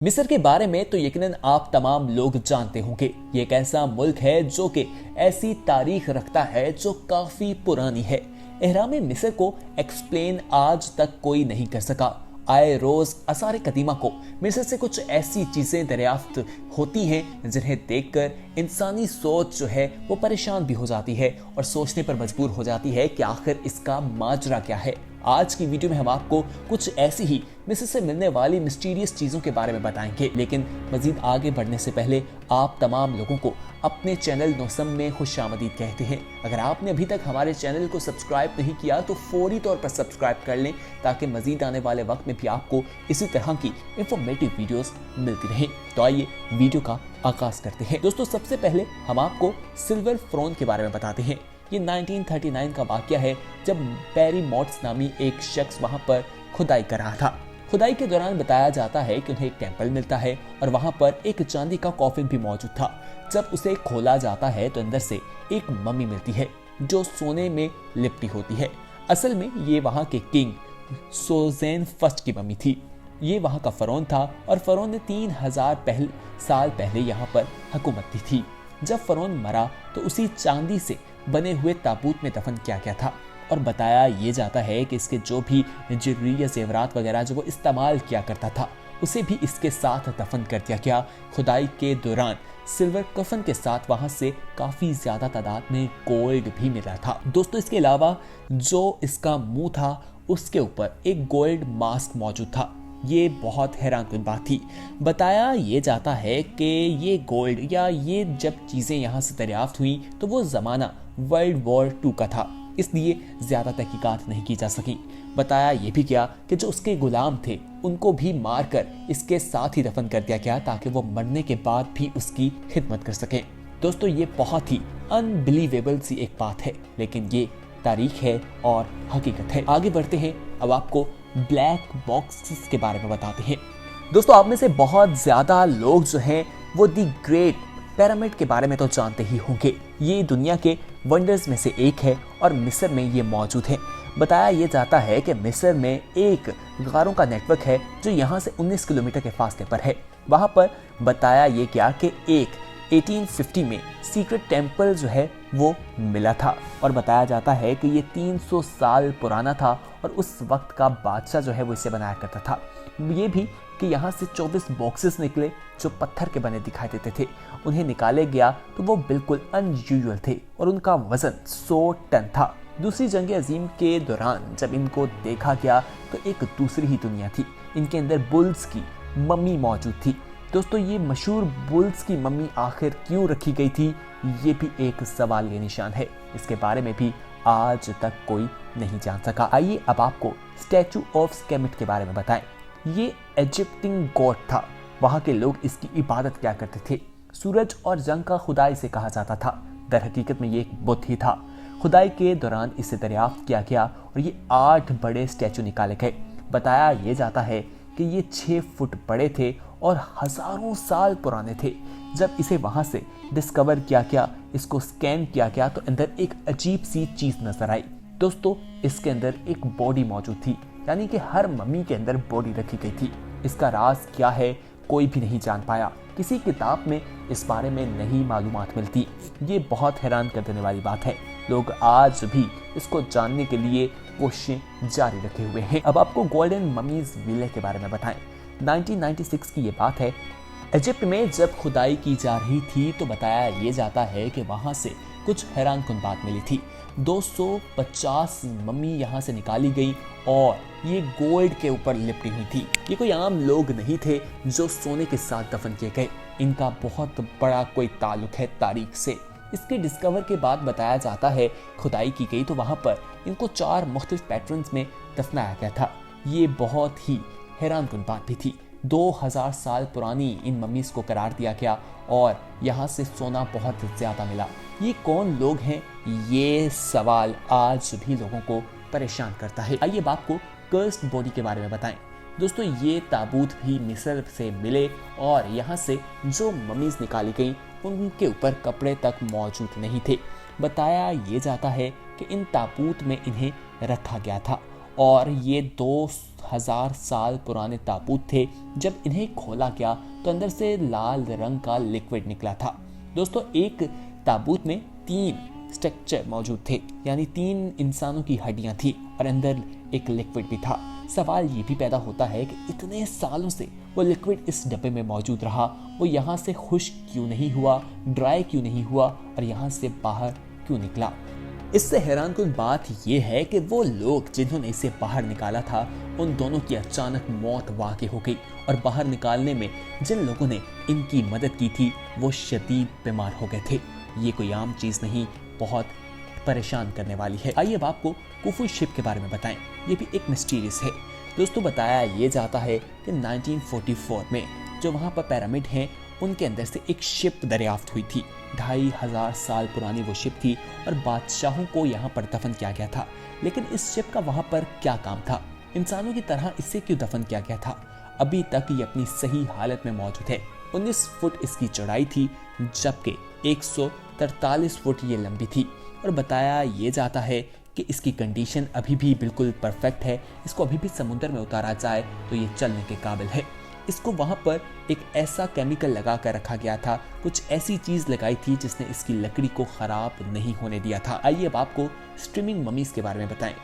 मिस्र के बारे में तो यकीनन आप तमाम लोग जानते होंगे। ये एक ऐसा मुल्क है जो कि ऐसी तारीख रखता है जो काफी पुरानी है। एहराम मिस्र को एक्सप्लेन आज तक कोई नहीं कर सका। आए रोज आसार कदीमा को मिस्र से कुछ ऐसी चीजें दरियाफ्त होती हैं जिन्हें देखकर इंसानी सोच जो है वो परेशान भी हो जाती है और सोचने पर मजबूर हो जाती है कि आखिर इसका माजरा क्या है। आज की वीडियो में हम आपको कुछ ऐसी ही मिस्र से मिलने वाली मिस्टीरियस चीजों के बारे में बताएंगे। लेकिन मजीद आगे बढ़ने से पहले आप तमाम लोगों को अपने चैनल नौसम में खुशामदीद कहते हैं। अगर आपने अभी तक हमारे चैनल को सब्सक्राइब नहीं किया तो फौरी तौर पर सब्सक्राइब कर लें ताकि मजीद आने वाले वक्त में भी आपको इसी तरह की इंफॉर्मेटिव वीडियोस मिलती रहें। तो आइए वीडियो का आगाज करते हैं। दोस्तों, सबसे पहले हम आपको सिल्वर फ़रौन के बारे में बताते हैं। ये 1939 का वाकया है जब पेरी मोट्स नामी एक शख्स वहां पर खुदाई कर रहा था। खुदाई के दौरान बताया जाता है कि उन्हें एक टेंपल मिलता है और वहां पर एक चांदी का कॉफिन भी मौजूद था। जब उसे खोला जाता है तो अंदर से एक मम्मी मिलती है जो सोने में लिपटी होती है। असल में ये वहां के किंग सोजेन फर्स्ट की मम्मी थी। ये वहां का फरौन था और फरौन ने 3000 साल पहले यहाँ पर हुकूमत की थी। जब फरौन मरा तो उसी चांदी से बने हुए ताबूत में दफन किया गया था और बताया ये जाता है कि इसके जो भी ज्वेलरी या जेवरात वगैरह जो वो इस्तेमाल किया करता था उसे भी इसके साथ दफन कर दिया गया। खुदाई के दौरान सिल्वर कफन के साथ वहां से काफी ज्यादा तादाद में गोल्ड भी मिला था। दोस्तों, इसके अलावा जो इसका मुंह था उसके ऊपर एक गोल्ड मास्क मौजूद था। ये बहुत हैरानकुन बात थी। बताया ये जाता है कि ये गोल्ड या ये जब चीज़ें यहाँ से दरियाफ्त हुई तो वो ज़माना वर्ल्ड वॉर 2 का था, इसलिए ज़्यादा तहकीकात नहीं की जा सकी। बताया ये भी गया कि जो उसके गुलाम थे उनको भी मारकर इसके साथ ही दफन कर दिया गया ताकि वो मरने के बाद भी उसकी खिदमत कर सकें। दोस्तों, ये बहुत ही अनबिलीवेबल सी एक बात है, लेकिन ये तारीख है और हकीकत है। आगे बढ़ते हैं, अब आपको ब्लैक बॉक्सेस के बारे में बताते हैं। दोस्तों, आप में से बहुत ज्यादा लोग जो हैं वो दी ग्रेट पिरामिड के बारे में तो जानते ही होंगे। ये दुनिया के वंडर्स में से एक है और मिस्र में ये मौजूद है। बताया ये जाता है कि मिस्र में एक गारों का नेटवर्क है जो यहाँ से 19 किलोमीटर के फासले पर है। वहाँ पर बताया ये क्या कि एक 1850 में सीक्रेट टेंपल जो है वो मिला था और बताया जाता है कि ये 300 साल पुराना था और उस वक्त का बादशाह जो है वो इसे बनाया करता था। ये भी कि यहाँ से 24 बॉक्सेस निकले जो पत्थर के बने दिखाई देते थे। उन्हें निकाले गया तो वो बिल्कुल अनयूजुअल थे और उनका वजन 100 टन था। दूसरी जंग अजीम के दौरान जब इनको देखा गया तो एक दूसरी ही दुनिया थी। इनके अंदर बुल्स की मम्मी मौजूद थी। दोस्तों, ये मशहूर बुल्स की मम्मी आखिर क्यों रखी गई थी, ये भी एक सवाल के निशान है। इसके बारे में भी आज तक कोई नहीं जान सका। आइए अब आपको स्टैचू ऑफ स्केमिट के बारे में बताएं। ये इजिप्टियन गॉड था। वहाँ के लोग इसकी इबादत किया करते थे। सूरज और जंग का खुदा इसे कहा जाता था। दर हकीकत में ये एक बुत ही था। खुदाई के दौरान इसे दरियाफ्त किया गया और ये 8 बड़े स्टैचू निकाले गए। बताया ये जाता है कि ये 6 फुट बड़े थे और हजारों साल पुराने थे। जब इसे वहां से डिस्कवर किया गया, इसको स्कैन किया गया तो अंदर एक अजीब सी चीज नजर आई। दोस्तों, इसके अंदर एक बॉडी मौजूद थी, यानी कि हर मम्मी के अंदर बॉडी रखी गई थी। इसका राज क्या है कोई भी नहीं जान पाया। किसी किताब में इस बारे में नहीं मालूमात मिलती। ये बहुत हैरान कर देने वाली बात है। लोग आज भी इसको जानने के लिए कोशिशें जारी रखे हुए हैं। अब आपको गोल्डन ममीज विले के बारे में बताएं। 1996 की ये बात है। इजिप्ट में जब खुदाई की जा रही थी तो बताया ये जाता है कि वहां से कुछ हैरानकुन बात मिली थी। 250 मम्मी यहाँ से निकाली गई और ये गोल्ड के ऊपर लिपटी हुई थी। ये कोई आम लोग नहीं थे जो सोने के साथ दफन किए गए। इनका बहुत बड़ा कोई ताल्लुक है तारीख से। इसके डिस्कवर के बाद बताया जाता है खुदाई की गई तो वहां पर इनको 4 मुख्तलिफ पैटर्न्स में दफनाया गया था। ये बहुत ही हैरानकुन बात भी थी। 2000 साल पुरानी इन मम्मीज को करार दिया गया और यहाँ से सोना बहुत ज्यादा मिला। ये कौन लोग हैं, ये सवाल आज भी लोगों को परेशान करता है। आइए आपको कर्स्ड बॉडी के बारे में बताएं। दोस्तों, ये ताबूत भी मिस्र से मिले और यहाँ से जो मम्मीज निकाली गई उनके ऊपर कपड़े तक मौजूद नहीं थे। बताया ये जाता है कि इन ताबूत में इन्हें रखा गया था और ये 2000 साल पुराने ताबूत थे। जब इन्हें खोला गया तो अंदर से लाल रंग का लिक्विड निकला था। दोस्तों, एक ताबूत में 3 स्ट्रक्चर मौजूद थे, यानी 3 इंसानों की हड्डियां थी और अंदर एक लिक्विड भी था। सवाल ये भी पैदा होता है कि इतने सालों से वो लिक्विड इस डब्बे में मौजूद रहा, वो यहाँ से खुश्क क्यों नहीं हुआ, ड्राई क्यों नहीं हुआ और यहाँ से बाहर क्यों निकला। इससे हैरानकुन बात यह है कि वो लोग जिन्होंने इसे बाहर निकाला था, उन दोनों की अचानक मौत वाक़ई हो गई और बाहर निकालने में जिन लोगों ने इनकी मदद की थी वो शदीद बीमार हो गए थे। ये कोई आम चीज़ नहीं, बहुत परेशान करने वाली है। आइए अब आपको कुफू शिप के बारे में बताएं। ये भी एक मिस्टीरियस है। दोस्तों, बताया ये जाता है कि 1944 में जो वहाँ पर पिरामिड हैं उनके अंदर से एक शिप दरियाफ्त हुई थी। 2500 साल पुरानी वो शिप थी और बादशाहों को यहाँ पर दफन किया गया था। लेकिन इस शिप का वहाँ पर क्या काम था? इंसानों की तरह इसे क्यों दफन किया गया था? अभी तक ये अपनी सही हालत में मौजूद है। 19 फुट इसकी चौड़ाई थी, जबकि 143 फुट ये लंबी थी और बताया ये जाता है कि इसकी कंडीशन अभी भी बिल्कुल परफेक्ट है। इसको अभी भी समुद्र में उतारा जाए तो ये चलने के काबिल है। इसको वहाँ पर एक ऐसा केमिकल लगा कर रखा गया था, कुछ ऐसी चीज़ लगाई थी जिसने इसकी लकड़ी को ख़राब नहीं होने दिया था। आइए अब आपको स्ट्रीमिंग ममीज़ के बारे में बताएं।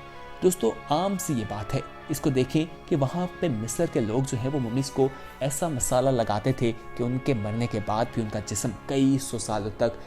दोस्तों, आम सी ये बात है। इसको देखें कि वहाँ पे मिस्र के लोग जो है वो ममीज़ को ऐसा मसाला लगाते थे कि उनके मरने के बाद भी उनका जिस्म कई सौ सालों तक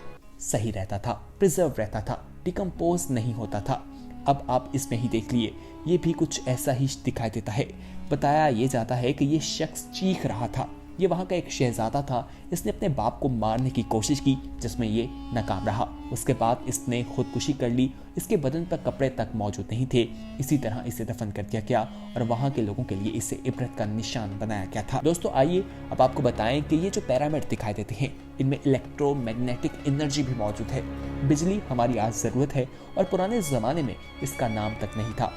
सही रहता था, प्रिजर्व रहता था, डिकम्पोज नहीं होता था। अब आप इसमें ही देख लिए, ये भी कुछ ऐसा ही दिखाई देता है। बताया ये जाता है कि ये शख्स चीख रहा था। ये वहाँ का एक शहजादा था। इसने अपने बाप को मारने की कोशिश की, जिसमें ये नाकाम रहा। उसके बाद इसने खुदकुशी कर ली। इसके बदन पर कपड़े तक मौजूद नहीं थे। इसी तरह इसे दफन कर दिया गया और वहाँ के लोगों के लिए इसे इबरत का निशान बनाया गया था। दोस्तों, आइए अब आपको बताएं कि ये जो पिरामिड दिखाई देते हैं, इनमें इलेक्ट्रोमैग्नेटिक एनर्जी भी मौजूद है। बिजली हमारी आज ज़रूरत है और पुराने ज़माने में इसका नाम तक नहीं था।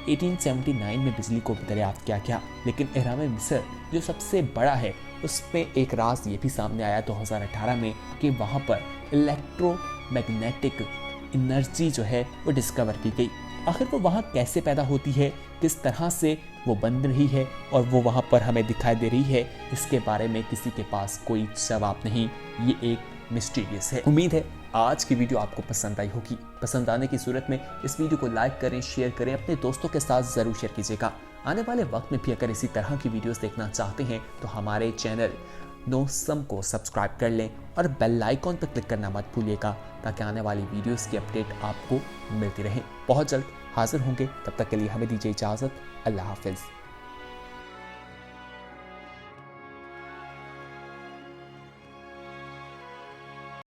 1879 में बिजली को दरियाफ्त किया गया, लेकिन एहराम मिस्र जो सबसे बड़ा है उसमें एक राज ये भी सामने आया 2018 में कि वहाँ पर इलेक्ट्रोमैग्नेटिक एनर्जी जो है वो डिस्कवर की गई। आखिर वो वहाँ कैसे पैदा होती है, किस तरह से वो बन रही है और वो वहाँ पर हमें दिखाई दे रही है, इसके बारे में किसी के पास कोई जवाब नहीं। ये एक मिस्टीरियस है। उम्मीद है आज की वीडियो आपको पसंद आई होगी। पसंद आने की सूरत में इस वीडियो को लाइक करें, शेयर करें, अपने दोस्तों के साथ ज़रूर शेयर कीजिएगा। आने वाले वक्त में भी अगर इसी तरह की वीडियोस देखना चाहते हैं तो हमारे चैनल नो सम को सब्सक्राइब कर लें और बेल आइकॉन पर क्लिक करना मत भूलिएगा, ताकि आने वाली वीडियोस की अपडेट आपको मिलती रहे। बहुत जल्द हाजिर होंगे, तब तक के लिए हमें दीजिए इजाज़त। अल्लाह हाफिज़।